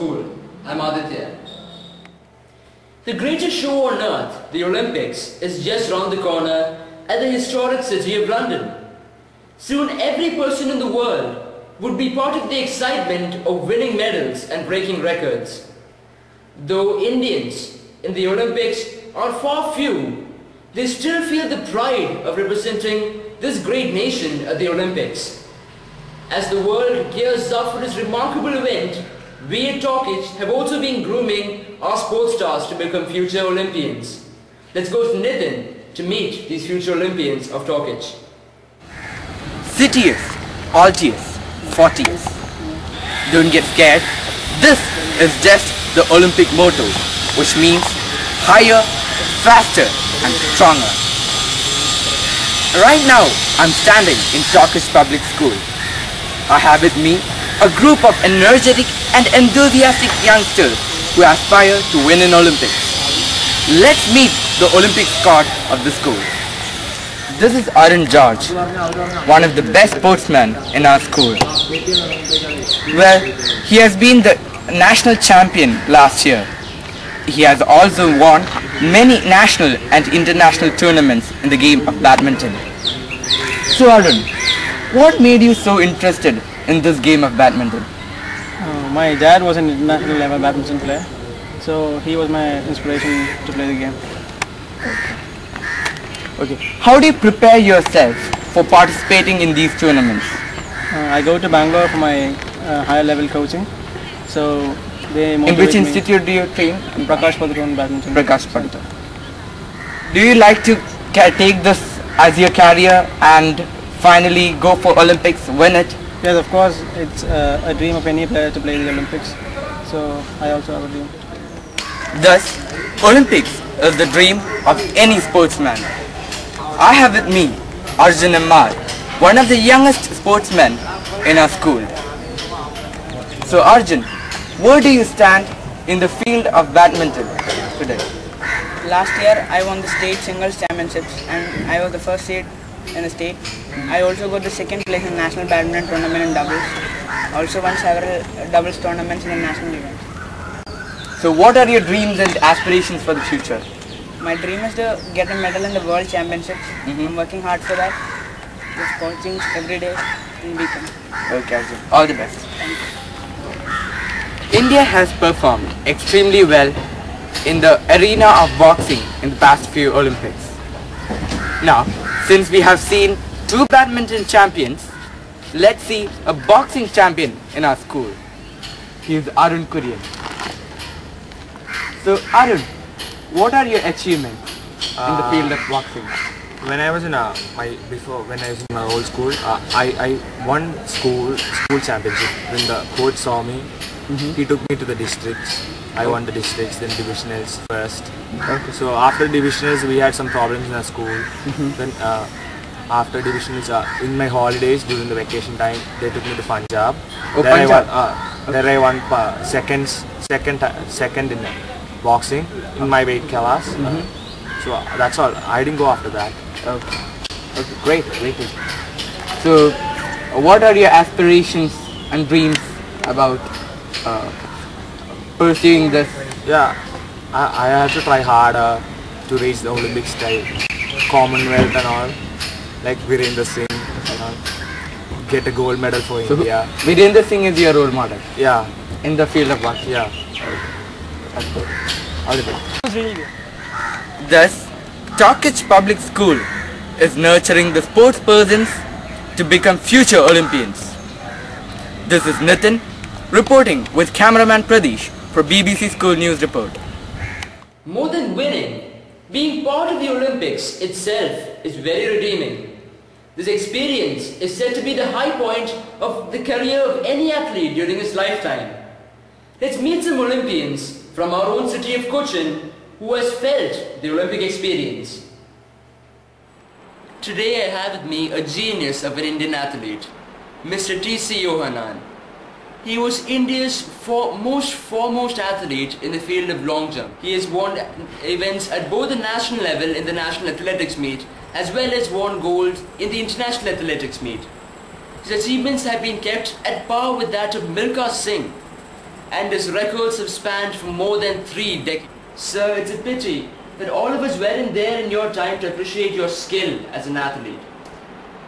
School. I'm Aditya. The greatest show on earth, the Olympics, is just round the corner at the historic city of London. Soon every person in the world would be part of the excitement of winning medals and breaking records. Though Indians in the Olympics are far few, they still feel the pride of representing this great nation at the Olympics. As the world gears up for this remarkable event, we at TocH have also been grooming our sports stars to become future Olympians. Let's go to Nitin to meet these future Olympians of TocH. Citius, Altius, Fortius. Don't get scared. This is just the Olympic motto, which means higher, faster and stronger. Right now, I'm standing in TocH Public School. I have with me a group of energetic and enthusiastic youngsters who aspire to win in Olympics. Let's meet the Olympic squad of the school. This is Arun George, one of the best sportsmen in our school. Well, he has been the national champion last year. He has also won many national and international tournaments in the game of badminton. So Arun, what made you so interested in this game of badminton? My dad was an international level badminton player, so he was my inspiration to play the game. Okay. How do you prepare yourself for participating in these tournaments? I go to Bangalore for my higher level coaching, so they motivate In which me. institute do you train? In Prakash Padukone badminton. Prakash Padukone. Do you like to take this as your career and finally go for Olympics, win it? Yes, of course, it's a dream of any player to play the Olympics, so I also have a dream. Thus, Olympics is the dream of any sportsman. I have with me Arjun Ammar, one of the youngest sportsmen in our school. So Arjun, where do you stand in the field of badminton today? Last year I won the state singles championships and I was the first seed in the state. I also got the second place in national badminton tournament in doubles. Also won several doubles tournaments in the national events. So what are your dreams and aspirations for the future? My dream is to get a medal in the world championships. I'm working hard for that. Just coaching every day and weekend. Okay Arjun, all the best. Thank you. India has performed extremely well in the arena of boxing in the past few Olympics. Now, since we have seen two badminton champions, let's see a boxing champion in our school. He is Arun Kurian. So Arun, what are your achievements in the field of boxing? When I was in my old school, I won school championship. When the coach saw me, he took me to the districts. I won the districts, then divisionals first. Okay. So after divisionals, we had some problems in our school. Then after divisionals, in my holidays during the vacation time, they took me to Punjab. Oh, there Punjab. There I won second in boxing in my weight class. So that's all. I didn't go after that. Okay, great. So, what are your aspirations and dreams about pursuing this? Yeah, I have to try harder to reach the Olympic style, Commonwealth and all, like Virendra Singh and all. Get a gold medal for India. Virendra Singh is your role model? Yeah. In the field of boxing? Yeah. That's good. All the best. It was really good. Thus, TocH Public School is nurturing the sports persons to become future Olympians. This is Nitin reporting with cameraman Pradesh for BBC School News Report. More than winning, being part of the Olympics itself is very redeeming. This experience is said to be the high point of the career of any athlete during his lifetime. Let's meet some Olympians from our own city of Cochin who has felt the Olympic experience. Today I have with me a genius of an Indian athlete, Mr. T.C. Yohanan. He was India's foremost athlete in the field of long jump. He has won events at both the national level in the National Athletics Meet as well as won gold in the International Athletics Meet. His achievements have been kept at par with that of Milkha Singh. and his records have spanned for more than 3 decades. Sir, it's a pity that all of us weren't there in your time to appreciate your skill as an athlete.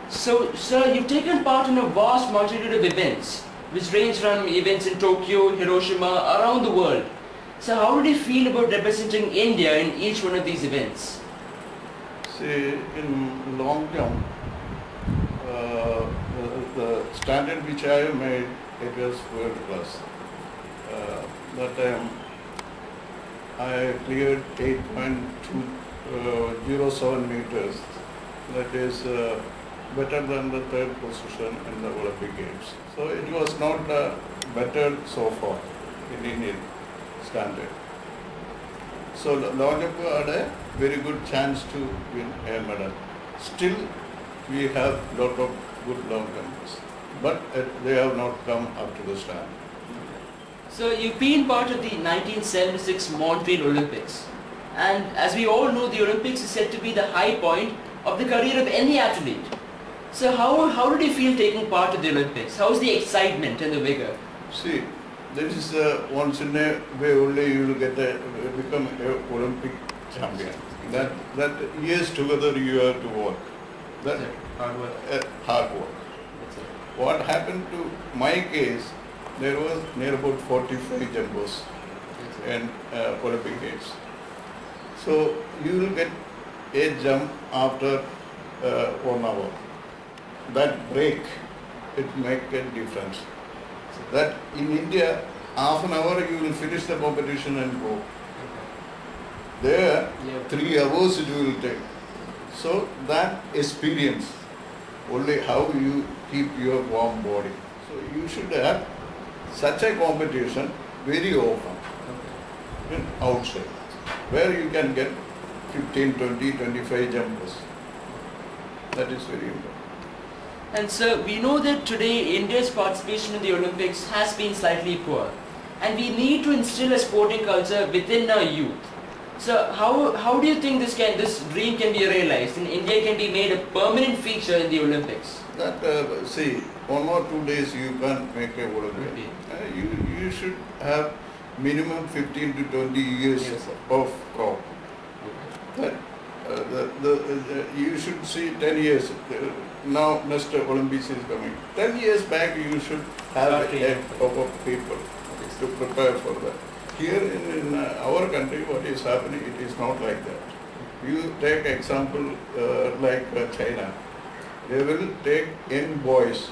So, sir, you've taken part in a vast multitude of events, which range from events in Tokyo, Hiroshima, around the world. So how did you feel about representing India in each one of these events? See, in long jump, the standard which I made, it was world class. That time I cleared 8.207 meters. That is better than the 3rd position in the Olympic Games. So it was not better so far in Indian standard. So long jump had a very good chance to win a medal. Still, we have lot of good long jumpers, but they have not come up to the standard. So you've been part of the 1976 Montreal Olympics, and as we all know, the Olympics is said to be the high point of the career of any athlete. So how did you feel taking part of the Olympics? How's the excitement and the vigor? See, this is once in a way only you will become an Olympic champion. That years together you have to work. That Hard work. Hard work. What happened to my case? There was near about 45 jumpers in Olympic Games. So you will get a jump after 1 hour. That break, it make a difference. That in India, half an hour you will finish the competition and go. There, 3 hours it will take. So that experience, only how you keep your warm body. So you should have such a competition very often outside, where you can get 15, 20, 25 jumpers. That is very important. And sir, we know that today India's participation in the Olympics has been slightly poor, and we need to instill a sporting culture within our youth. So how do you think this dream can be realized and India can be made a permanent feature in the Olympics? That see, 1 or 2 days you can't make a Olympic. You should have minimum 15 to 20 years of crop. That you should see 10 years. Now next Olympics is coming. 10 years back you should have a group of people to prepare for that. Here in our country, what is happening, it is not like that. You take example like China. They will take young boys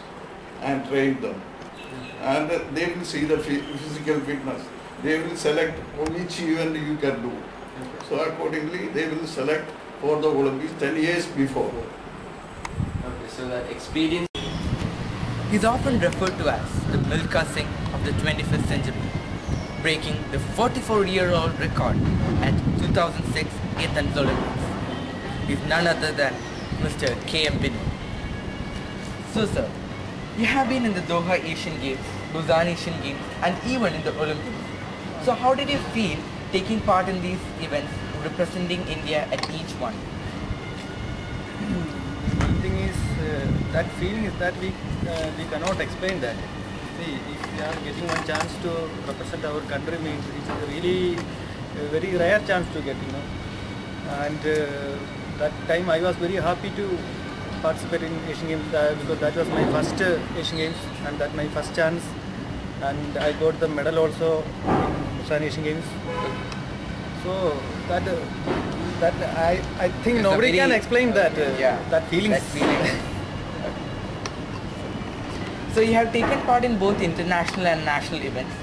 and train them, and they will see the physical fitness. They will select which event you can do. So accordingly, they will select for the Olympics 10 years before. Okay, so that experience. He's often referred to as the Milkha Singh of the 21st century, breaking the 44-year-old record at 2006 Athens Olympics. He's none other than Mr. K.M. Binny. So sir, you have been in the Doha Asian Games, Busan Asian Games, and even in the Olympics. So how did you feel taking part in these events, representing India at each one? One thing is, that feeling is that we cannot explain that. See, if we are getting one chance to represent our country, means it's a really very rare chance to get, And that time I was very happy to participate in Asian Games because that was my first Asian Games and that my first chance. And I got the medal also in Busan Asian Games. So that I think nobody can explain that. That feeling. So you have taken part in both international and national events.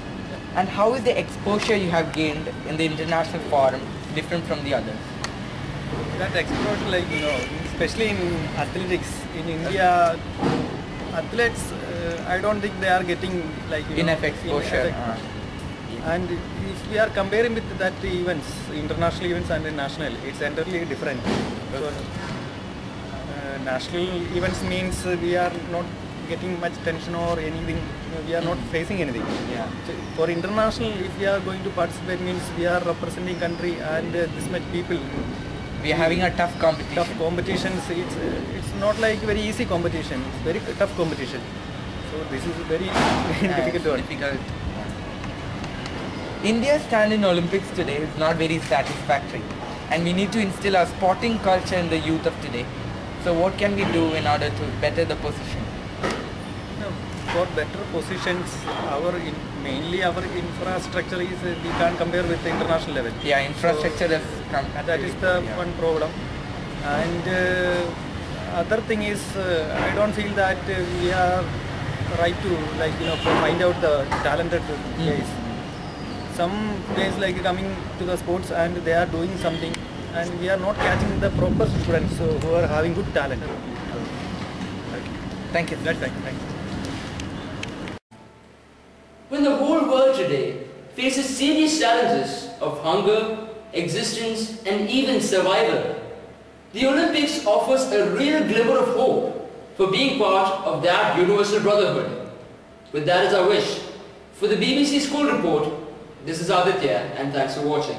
And how is the exposure you have gained in the international forum different from the others? That exposure, especially in athletics in India, athletes, I don't think they are getting enough exposure. And if we are comparing with that events, international events and national, it's entirely different. So, national events means we are not getting much tension or anything, we are not facing anything. So for international, if we are going to participate, means we are representing country and this much people. We are having a tough competition. Tough competitions. It's not like very easy competition. It's very tough competition. So this is very difficult. India's stand in Olympics today is not very satisfactory, and we need to instill our sporting culture in the youth of today. So what can we do in order to better the position? For better positions, mainly our infrastructure is we can't compare with the international level. Yeah, infrastructure is that is the one problem. And other thing is, I don't feel that we are right to find out the talented guys. Some guys coming to the sports and they are doing something, and we are not catching the proper students who are having good talent. Thank you. That's right. Thank you. When the whole world today faces serious challenges of hunger, existence, and even survival, the Olympics offers a real glimmer of hope for being part of that universal brotherhood. With that as our wish, for the BBC School Report, this is Aditya, and thanks for watching.